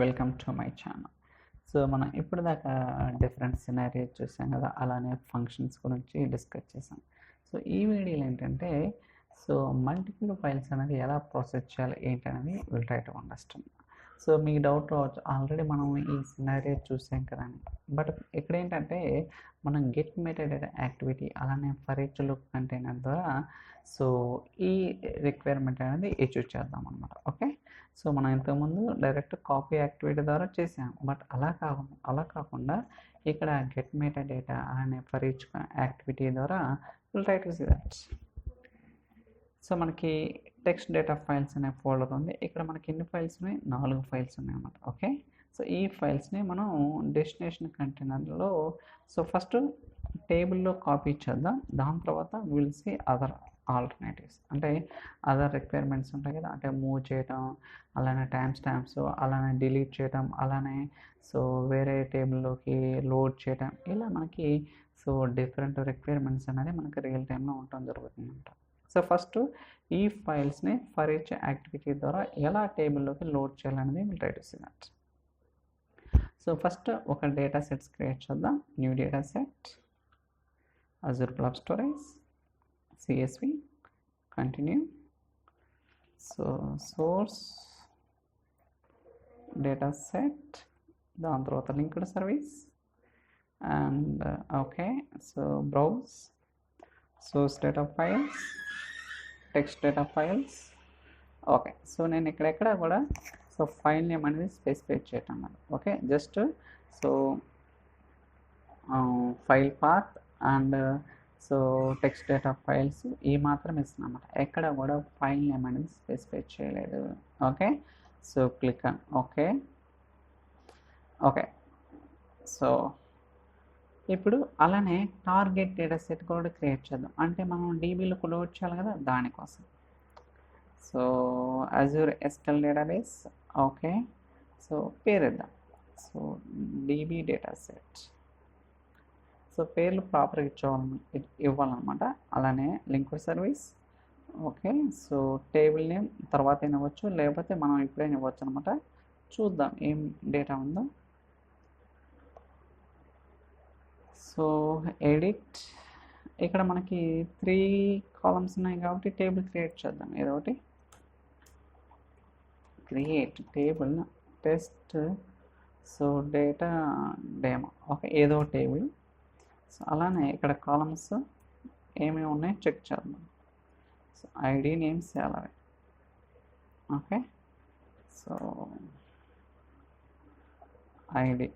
Welcome to my channel. So మనం ఇప్పటిదాకా different scenarios చూసాం కదా, అలానే ఫంక్షన్స్ గురించి డిస్కస్ చేసాం. సో ఈ వీడియోలో ఏంటంటే మల్టిపుల్ ఫైల్స్ అనేది ఎలా ప్రాసెస్ చేయాలి ఏంటనేది will try to understand. So మీకు డౌట్ రావచ్చు, ఆల్రెడీ మనం ఈ సినారియో చూసాం కదా అని. బట్ ఇక్కడ ఏంటంటే మనం గెట్ మెటాడేటా యాక్టివిటీ అలానే ఫర్ ఈచ్ లూప్ కంటైనర్ ద్వారా ఈ రిక్వైర్మెంట్ అనేది ఇష్యూ చేద్దాం అనమాట. ఓకే, సో మనం ఇంతకుముందు డైరెక్ట్ కాపీ యాక్టివిటీ ద్వారా చేసాం. బట్ అలా కాకుండా ఇక్కడ గెట్ మెటాడేటా అలానే ఫర్ ఈచ్ యాక్టివిటీ ద్వారా will try to see that. So మనకి టెక్స్ట్ డేటా ఫైల్స్ అనే ఫోల్డర్ ఉంది. ఇక్కడ మనకి ఎన్ని ఫైల్స్ ఉన్నాయి? 4 ఫైల్స్ ఉన్నాయి అన్నమాట. ఓకే, సో ఈ ఫైల్స్ని మనం డెస్టినేషన్ కంటైనర్లో ఫస్ట్ టేబుల్లో కాపీ చేద్దాం. దాని తర్వాత విల్ సీ అదర్ ఆల్టర్నేటివ్స్, అంటే అదర్ రిక్వైర్మెంట్స్ ఉంటాయి కదా, అంటే మూవ్ చేయటం, అలానే టైమ్ స్టాంప్స్, అలానే డిలీట్ చేయటం, అలానే వేరే టేబుల్లోకి లోడ్ చేయటం, ఇలా మనకి డిఫరెంట్ రిక్వైర్మెంట్స్ అనేది మనకి రియల్ టైంలో ఉండటం జరుగుతుందంట. సో ఫస్ట్ ఈ ఫైల్స్ని ఫర్ ఈచ్ యాక్టివిటీ ద్వారా ఎలా టేబుల్లోకి లోడ్ చేయాలనేది will try to see that. So first ఒక డేటా సెట్స్ క్రియేట్ చేద్దాం. New data set, azure club storage, CSV, continue. Source data set, దాని తర్వాత linked service and okay, browse source data files, text data files. Okay, నేను ఎక్కడ కూడా file name అనేది specify చేయటం అన్నమాట. Okay, just file path and text data files ఈ మాత్రం ఇస్తున్నాం అన్నమాట. ఎక్కడ కూడా ఫైల్ నేమ్ అనేది స్పెసిఫై చేయలేదు. Okay, click on okay. ఇప్పుడు అలానే టార్గెట్ డేటా సెట్ కూడా క్రియేట్ చేద్దాం. అంటే మనం డీబీలోకి లోడ్ చేయాలి కదా, దానికోసం. Azure SQL database. ఓకే, పేరు ఇద్దాం. DB data set. పేర్లు ప్రాపర్గా ఇవ్వాలన్నమాట. అలానే linked service. Okay, table name తర్వాత ఇవ్వచ్చు, లేకపోతే మనం ఇప్పుడే ఇవ్వచ్చు అనమాట. చూద్దాం ఏం డేటా ఉందో. ఎడిట్, ఇక్కడ మనకి 3 కాలమ్స్ ఉన్నాయి కాబట్టి టేబుల్ క్రియేట్ చేద్దాం. ఏదో ఒకటి create table test data demo. Okay, ఏదో టేబుల్. అలానే ఇక్కడ కాలమ్స్ ఏమేమి ఉన్నాయో చెక్ చేద్దాం. ID, name, salary. Okay, ID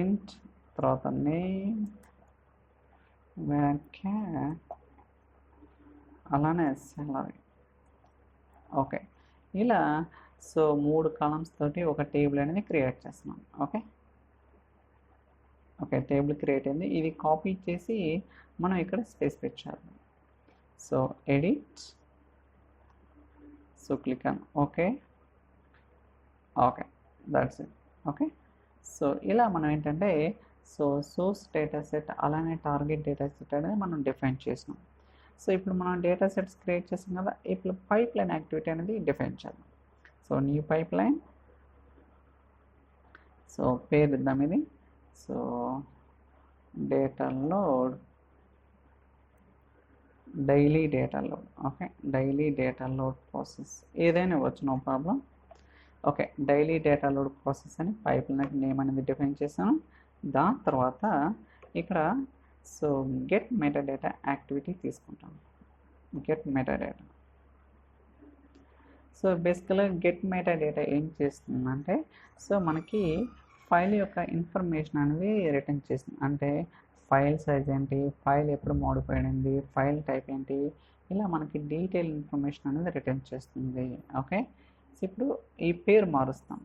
int తర్వాత నేమ్ అలానే సాలరీ. ఓకే, ఇలా 3 కాలమ్స్ తోటి ఒక టేబుల్ అనేది క్రియేట్ చేస్తున్నాం. ఓకే, టేబుల్ క్రియేట్ అయింది. ఇది కాపీ చేసి మనం ఇక్కడ స్పెసిఫై చేద్దాం. Edit, click on okay. That's it. Okay, ఇలా మనం ఏంటంటే సోర్స్ డేటా సెట్ అలానే టార్గెట్ డేటా సెట్ అనేది మనం డిఫైన్ చేసినాం. ఇప్పుడు మనం డేటా సెట్స్ క్రియేట్ చేసాం కదా, ఇప్పుడు పైప్ లైన్ యాక్టివిటీ అనేది డిఫైన్ చేద్దాం. New pipeline. పేరు ఇద్దాం ఇది. Data load, daily data load. Okay, daily data load process ఏదైనా ఇవ్వచ్చు, no problem. Okay, daily data load process అని పైప్ లైన్ నేమ్ అనేది డిఫైన్ చేశాను. దాని తర్వాత ఇక్కడ గెట్ మెటాడేటా యాక్టివిటీ తీసుకుంటాం. Get metadata. బేసికల్గా గెట్ మెటాడేటా ఏం చేస్తుందంటే మనకి ఫైల్ యొక్క ఇన్ఫర్మేషన్ అనేది రిటర్న్ చేస్తుంది. అంటే ఫైల్ సైజ్ ఏంటి, ఫైల్ ఎప్పుడు మోడిఫైడ్ అయింది, ఫైల్ టైప్ ఏంటి, ఇలా మనకి డీటెయిల్ ఇన్ఫర్మేషన్ అనేది రిటర్న్ చేస్తుంది. ఓకే, ఇప్పుడు ఈ పేరు మారుస్తాం.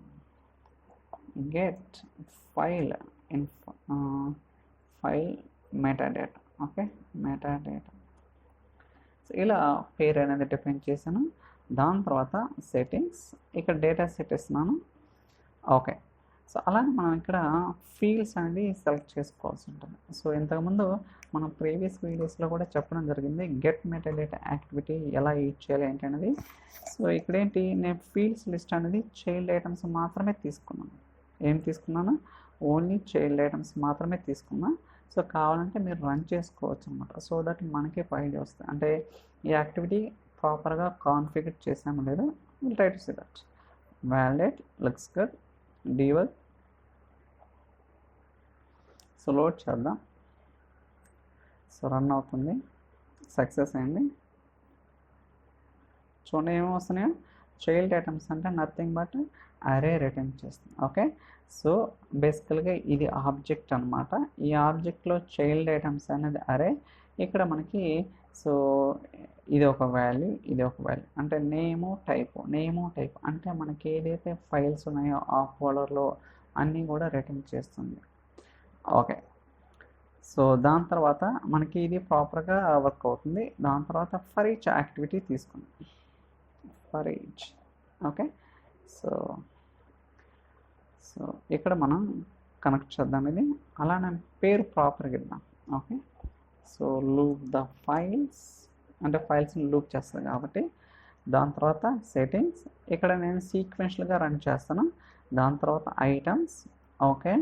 Get file metadata. Okay, metadata. ఇలా పేరు అనేది డిఫైన్ చేశాను. దాని తర్వాత సెట్టింగ్స్, ఇక్కడ డేటా సెట్ ఇస్తున్నాను. ఓకే, అలానే మనం ఇక్కడ ఫీల్డ్స్ అనేది సెలెక్ట్ చేసుకోవాల్సి ఉంటుంది. ఇంతకుముందు మనం ప్రీవియస్ వీడియోస్లో కూడా చెప్పడం జరిగింది గెట్ మెటాడేటా యాక్టివిటీ ఎలా యూజ్ చేయాలి ఏంటి అనేది. సో ఇక్కడ ఏంటి, నేను ఫీల్డ్స్ లిస్ట్ అనేది చైల్డ్ ఐటమ్స్ మాత్రమే తీసుకున్నాను. ఏం తీసుకున్నాను, ఓన్లీ చైల్డ్ ఐటమ్స్ మాత్రమే తీసుకున్నా. సో కావాలంటే మీరు రన్ చేసుకోవచ్చు అనమాట. సో దట్ మనకి ఫైల్ వస్తుంది, అంటే ఈ యాక్టివిటీ ప్రాపర్గా కాన్ఫిగర్ చేసాము లేదా. Will try to see that. Validate, looks good, debug. So load చేద్దాం. సో రన్ అవుతుంది, సక్సెస్ అయింది. చూడండి ఏమేమి వస్తున్నాయో. చైల్డ్ ఐటమ్స్ అంటే నథింగ్ బట్ అరే రిటర్న్ చేస్తుంది. ఓకే, సో బేసికల్గా ఇది ఆబ్జెక్ట్ అనమాట. ఈ ఆబ్జెక్ట్లో చైల్డ్ ఐటమ్స్ అనేది అరే. ఇక్కడ మనకి సో ఇది ఒక వాల్యూ, ఇది ఒక వాల్యూ, అంటే నేము టైపు అంటే మనకి ఏదైతే ఫైల్స్ ఉన్నాయో ఆ ఫోల్డర్లో అన్నీ కూడా రిటర్న్ చేస్తుంది. ఓకే, సో దాని తర్వాత మనకి ఇది ప్రాపర్గా వర్క్ అవుతుంది. దాని తర్వాత ఫర్ ఈచ్ యాక్టివిటీ తీసుకుందాం. For each, okay. So so ఇక్కడ మనం కనెక్ట్ చేద్దాం ఇది. అలానే పేరు ప్రాపర్గా ఇద్దాం. Okay, so loop the files, అంటే ఫైల్స్ని లూప్ చేస్తుంది కాబట్టి. దాని తర్వాత సెట్టింగ్స్, ఇక్కడ నేను సీక్వెన్షియల్గా రన్ చేస్తాను. దాని తర్వాత ఐటమ్స్. ఓకే,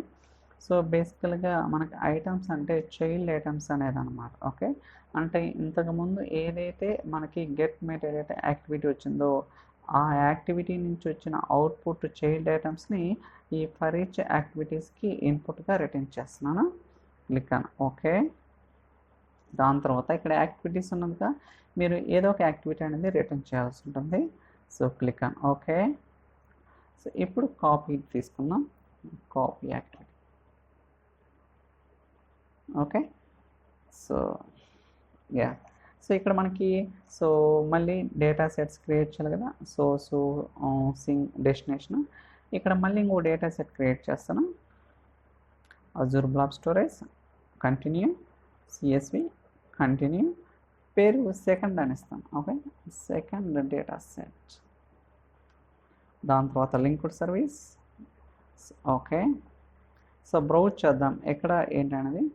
సో బేసికల్గా మనకి ఐటమ్స్ అంటే చైల్డ్ ఐటమ్స్ అనేది అనమాట. ఓకే, అంటే ఇంతకుముందు ఏదైతే మనకి గెట్ మెటాడేటా యాక్టివిటీ వచ్చిందో ఆ యాక్టివిటీ నుంచి వచ్చిన అవుట్పుట్ చైల్డ్ ఐటమ్స్ని ఈ ఫర్ ఈచ్ యాక్టివిటీస్కి ఇన్పుట్గా రిటర్న్ చేస్తున్నాను. క్లిక్ అని ఓకే. దాని తర్వాత ఇక్కడ యాక్టివిటీస్ ఉన్నదిగా, మీరు ఏదో ఒక యాక్టివిటీ అనేది రిటర్న్ చేయాల్సి ఉంటుంది. సో క్లిక్ అని ఓకే. సో ఇప్పుడు కాపీ తీసుకుందాం, copy activity. Okay, so yeah, so ఇక్కడ మనకి సో మళ్ళీ డేటా సెట్స్ క్రియేట్ చేయాలి కదా. సో సింగ్ డెస్టినేషన్, ఇక్కడ మళ్ళీ ఇంకో డేటా సెట్ క్రియేట్ చేస్తాను. Azure blob storage, continue, CSV, continue, పేరు సెకండ్ అని ఇస్తాను. Okay, second data set. దాని తర్వాత linked service. Okay, so browse చేద్దాం ఎక్కడ ఏంటనేది.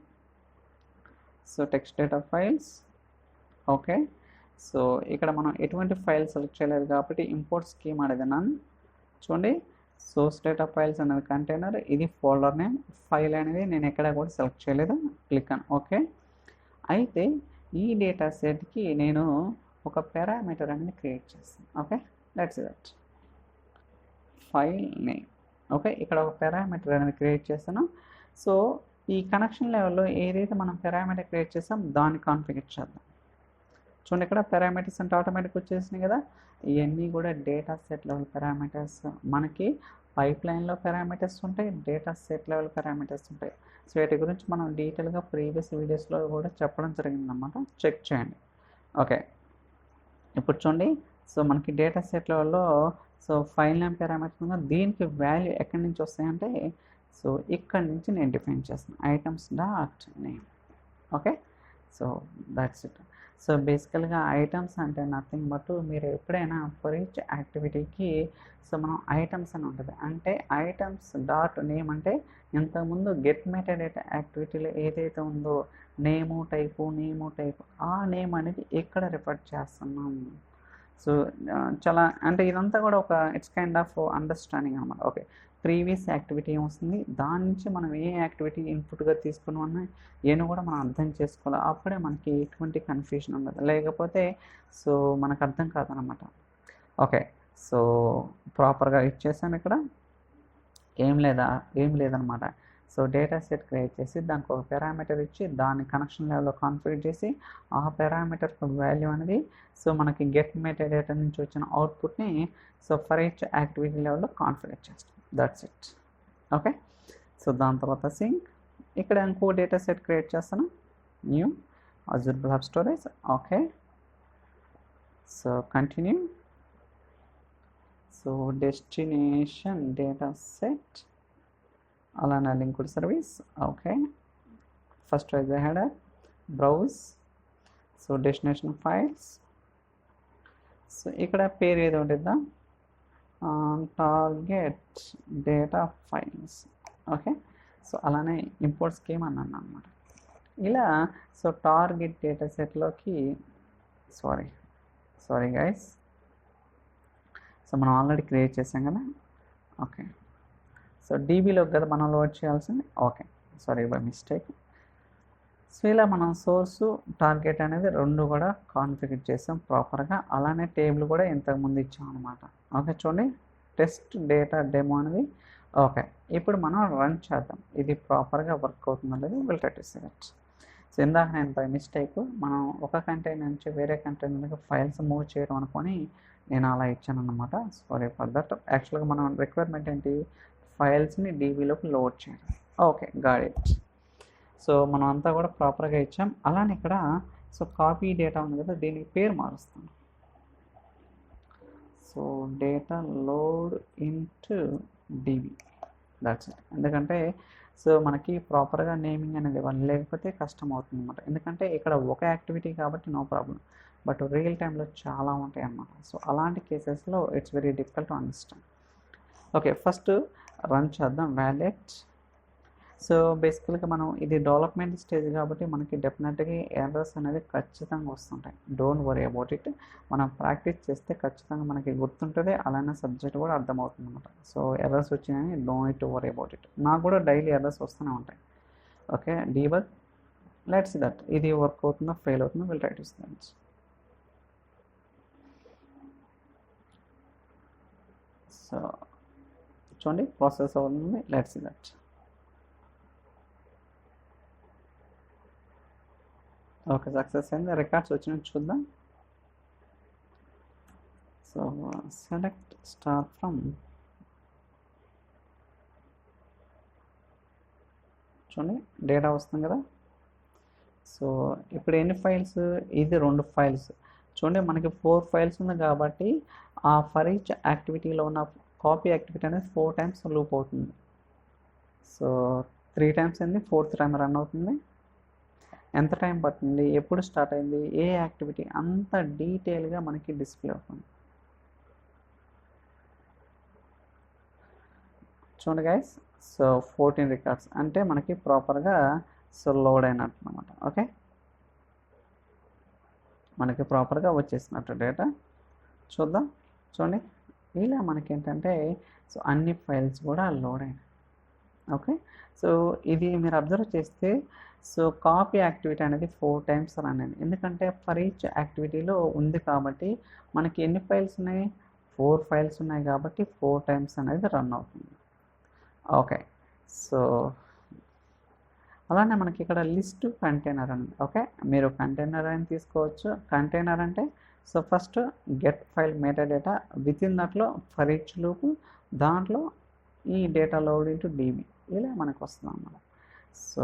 So text data files. Okay, so ఇక్కడ మనం ఎటువంటి ఫైల్ సెలెక్ట్ చేయలేదు కాబట్టి ఇంపోర్ట్ స్కీమ్ అనేది నన్ను. చూడండి, సోర్స్ డేటా ఫైల్స్ అనేది కంటైనర్, ఇది ఫోల్డర్ నేమ్, ఫైల్ అనేది నేను ఎక్కడ కూడా సెలెక్ట్ చేయలేదు. క్లిక్ అని ఓకే. అయితే ఈ డేటా సెట్కి నేను ఒక పారామీటర్ అనేది క్రియేట్ చేస్తాను. Okay, let's that file name. Okay, ఇక్కడ ఒక పారామీటర్ అనేది క్రియేట్ చేస్తాను. సో ఈ కనెక్షన్ లెవెల్లో ఏదైతే మనం పారామీటర్ క్రియేట్ చేస్తాం దాన్ని కాన్ఫిగర్ చేద్దాం. చూడండి, ఇక్కడ పారామీటర్స్ అంటే ఆటోమేటిక్ వచ్చేసినాయి కదా. ఇవన్నీ కూడా డేటా సెట్ లెవెల్ పారామీటర్స్. మనకి పైప్ లైన్లో పారామీటర్స్ ఉంటాయి, డేటా సెట్ లెవెల్ పారామీటర్స్ ఉంటాయి. సో వీటి గురించి మనం డీటెయిల్గా ప్రీవియస్ వీడియోస్లో కూడా చెప్పడం జరిగిందన్నమాట, చెక్ చేయండి. ఓకే, ఇప్పుడు చూడండి, సో మనకి డేటా సెట్ లెవెల్లో సో ఫైల్ నేమ్ పారామీటర్ ఉందా, దీనికి వాల్యూ ఎక్కడి నుంచి వస్తాయంటే సో ఇక్కడ నుంచి నేను డిఫైన్ చేస్తాను, items dot name. Okay, so that's it. So బేసికల్గా ఐటమ్స్ అంటే నథింగ్ బట్ మీరు ఎప్పుడైనా ఫర్ ఈచ్ యాక్టివిటీకి సో మనం ఐటమ్స్ అని ఉంటుంది, అంటే ఐటమ్స్ డాట్ నేమ్ అంటే ఇంతకుముందు గెట్ మెటాడేటా యాక్టివిటీలో ఏదైతే ఉందో నేము టైపు ఆ నేమ్ అనేది ఇక్కడ రిఫర్ చేస్తున్నాం. సో చాలా అంటే ఇదంతా కూడా ఒక ఇట్స్ కైండ్ ఆఫ్ అండర్స్టాండింగ్ అనమాట. ఓకే, ప్రీవియస్ యాక్టివిటీ ఏమొస్తుంది, దాని నుంచి మనం ఏ యాక్టివిటీ ఇన్పుట్గా తీసుకున్నామని ఏను కూడా మనం అర్థం చేసుకోవాలి. అప్పుడే మనకి ఎటువంటి కన్ఫ్యూజన్ ఉండదు, లేకపోతే సో మనకు అర్థం కాదనమాట. ఓకే, సో ప్రాపర్గా ఇచ్చేసాను. ఇక్కడ ఏం లేదనమాట. సో డేటా సెట్ క్రియేట్ చేసి దానికి ఒక పారామీటర్ ఇచ్చి దాన్ని కనెక్షన్ లెవెల్లో కాన్ఫిగర్ చేసి ఆ పారామీటర్ వాల్యూ అనేది సో మనకి గెట్ మెటాడేటా నుంచి వచ్చిన అవుట్పుట్ని సో ఫర్ ఈచ్ యాక్టివిటీ లెవెల్లో కాన్ఫిగర్ చేస్తాం. That's it. ఓకే, సో దాని తర్వాత సింక్, ఇక్కడ ఇంకో డేటా సెట్ క్రియేట్ చేస్తాను, new Azure blob storage. Okay, so continue, so destination data set, అలానే linked service. Okay, first as a header, browse, so destination files. So ఇక్కడ పేరు ఏదో ఉంటుందా, target data files. Okay, so అలానే import scheme అన్నాను అనమాట. ఇలా సో టార్గెట్ డేటా సెట్లోకి సారీ గైస్, సో మనం ఆల్రెడీ క్రియేట్ చేసాం కదా. ఓకే, సో డీబీలోకి కదా మనం లోడ్ చేయాల్సింది. Okay, sorry by mistake. So ఇలా మనం సోర్సు టార్గెట్ అనేది రెండు కూడా కాన్ఫిగర్ చేసాం ప్రాపర్గా. అలానే టేబుల్ కూడా ఇంతకుముందు ఇచ్చాం అనమాట. ఓకే, చూడండి టెస్ట్ డేటా డెమో అనేది. ఓకే, ఇప్పుడు మనం రన్ చేద్దాం, ఇది ప్రాపర్గా వర్క్ అవుతుందో లేదో will try to see that. So ఇందాక నేను బై మిస్టేక్ మనం ఒక కంటైనర్ నుంచి వేరే కంటైనర్కి ఫైల్స్ మూవ్ చేయడం అనుకొని నేను అలా ఇచ్చాను అనమాట. Sorry for that. యాక్చువల్గా మనం రిక్వైర్మెంట్ ఏంటి, ఫైల్స్ని డీబీలోకి లోడ్ చేయడం. Okay, got it. సో మనం అంతా కూడా ప్రాపర్గా ఇచ్చాం. అలానే ఇక్కడ సో కాపీ డేటా ఉంది కదా, దీనికి పేరు మారుస్తాం. So data load into DB, that's it. ఎందుకంటే సో మనకి ప్రాపర్గా నేమింగ్ అనేది ఇవ్వాలి, లేకపోతే కష్టం అవుతుంది అనమాట. ఎందుకంటే ఇక్కడ ఒక యాక్టివిటీ కాబట్టి నో ప్రాబ్లం, బట్ రియల్ టైంలో చాలా ఉంటాయి అన్నమాట. సో అలాంటి కేసెస్లో it's very difficult to understand. Okay, first run చేద్దాం వ్యాలెట్. సో బేసికల్గా మనం ఇది డెవలప్మెంట్ స్టేజ్ కాబట్టి మనకి డెఫినెట్గా ఎర్రర్స్ అనేది ఖచ్చితంగా వస్తుంటాయి. Don't worry about it. మనం ప్రాక్టీస్ చేస్తే ఖచ్చితంగా మనకి గుర్తుంటుంది, అలానే సబ్జెక్ట్ కూడా అర్థమవుతుంది అనమాట. సో ఎర్రర్స్ వచ్చినాయని డోంట్ వరీ అబౌట్ ఇట్. నాకు కూడా డైలీ ఎర్రర్స్ వస్తూనే ఉంటాయి. Okay, debug, let's see that ఇది వర్క్ అవుతుందో ఫెయిల్ అవుతుందో will try to see that. So చూడండి ప్రాసెస్ అవుతుంది, let's see that. Okay, success అయింది. రికార్డ్స్ వచ్చినట్టు చూద్దాం. సో సెలెక్ట్ స్టార్ ఫ్రమ్, చూడండి డేటా వస్తుంది కదా. సో ఇప్పుడు ఎన్ని ఫైల్స్, ఇది 2 ఫైల్స్. చూడండి మనకి 4 ఫైల్స్ ఉంది కాబట్టి ఆ ఫర్ ఈచ్ యాక్టివిటీలో ఉన్న కాపీ యాక్టివిటీ అనేది 4 టైమ్స్ లూప్ అవుతుంది. సో 3 టైమ్స్ అయింది, 4th టైం రన్ అవుతుంది. ఎంత టైం పడుతుంది, ఎప్పుడు స్టార్ట్ అయింది, ఏ యాక్టివిటీ, అంత డీటెయిల్గా మనకి డిస్ప్లే అవుతుంది. చూడండి గైస్, సో 14 రికార్డ్స్ అంటే మనకి ప్రాపర్గా సో లోడ్ అయినట్టు అనమాట. ఓకే, మనకి ప్రాపర్గా వచ్చేసినట్టు డేటా. చూద్దాం, చూడండి ఇలా మనకి ఏంటంటే సో అన్ని ఫైల్స్ కూడా లోడ్ అయినాయి. ఓకే, సో ఇది మీరు అబ్జర్వ్ చేస్తే సో కాపీ యాక్టివిటీ అనేది 4 టైమ్స్ రన్ అయింది. ఎందుకంటే ఫర్ ఈచ్ యాక్టివిటీలో ఉంది కాబట్టి మనకి ఎన్ని ఫైల్స్ ఉన్నాయి, 4 ఫైల్స్ ఉన్నాయి కాబట్టి 4 టైమ్స్ అనేది రన్ అవుతుంది. ఓకే, సో అలానే మనకి ఇక్కడ లిస్ట్ కంటైనర్ అని. ఓకే, మీరు కంటైనర్ అని తీసుకోవచ్చు. కంటైనర్ అంటే so first get file meta data, with in దాంట్లో ఫర్ ఈచ్ లూప్, దాంట్లో ఈ డేటా లోడ్ ఇంటూ డీబీ, ఇలా మనకు వస్తుంది అన్నమాట. సో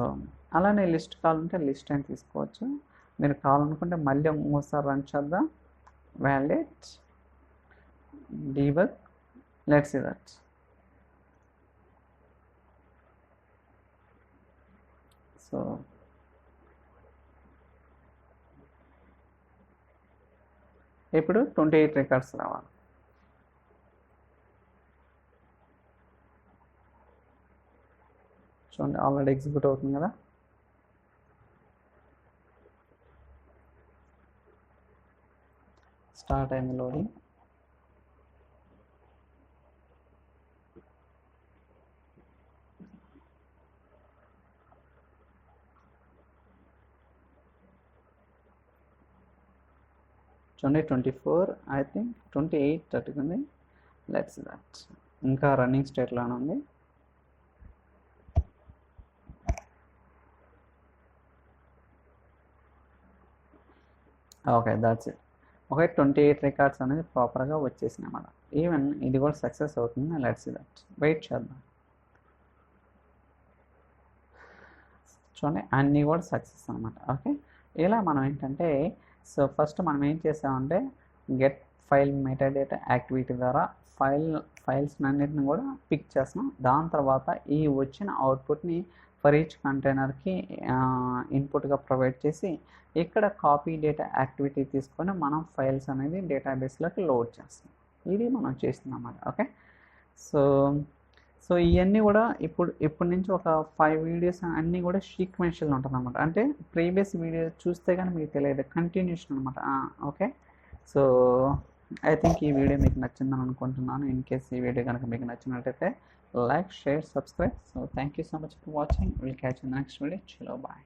అలానే లిస్ట్ కావాలంటే లిస్ట్ అని తీసుకోవచ్చు. మీరు కావాలనుకుంటే మళ్ళీ ఇంకోసారి రన్ చేద్దాం. Validate debug, let's see that. So ఇప్పుడు 28 రికార్డ్స్ రావాలి. చూడండి ఆల్రెడీ ఎగ్జిక్యూట్ అవుతుంది కదా. స్టార్ట్ అయింది లోడింగ్. చూడండి 24, ఐ థింక్ 28 తట్టుకుంది. లెట్స్ దట్, ఇంకా రన్నింగ్ స్టేట్లోనే ఉంది. Okay, that's it. Okay, 28 records అనేది ప్రాపర్గా వచ్చేసినాయి అన్నమాట. ఈవెన్ ఇది కూడా సక్సెస్ అవుతుంది. లెట్స్ సీ దట్, వెయిట్ చేద్దాం. చూడండి అన్నీ కూడా సక్సెస్ అనమాట. ఓకే, ఇలా మనం ఏంటంటే సో ఫస్ట్ మనం ఏం చేసామంటే get file meta data activity ద్వారా ఫైల్స్ అన్నిటిని కూడా పిక్ చేస్తున్నాం. దాని తర్వాత ఈ వచ్చిన అవుట్పుట్ని ఫర్ ఈచ్ కంటైనర్కి ఇన్పుట్గా ప్రొవైడ్ చేసి ఇక్కడ కాపీ డేటా యాక్టివిటీ తీసుకొని మనం ఫైల్స్ అనేది డేటాబేస్లోకి లోడ్ చేస్తాం. ఇది మనం చేస్తున్నాం అన్నమాట. ఓకే, సో సో ఇవన్నీ కూడా ఇప్పటి నుంచి ఒక 5 వీడియోస్ అన్నీ కూడా సీక్వెన్షియల్ ఉంటుంది అనమాట. అంటే ప్రీవియస్ వీడియో చూస్తే కానీ మీకు తెలియదు, కంటిన్యూషన్ అనమాట. ఓకే, సో ఐ థింక్ ఈ వీడియో మీకు నచ్చిందని అనుకుంటున్నాను. ఇన్ కేస్ ఈ వీడియో కనుక మీకు నచ్చినట్టయితే like, share, subscribe. So thank you so much for watching. Will catch in next video. చలో బాయ్.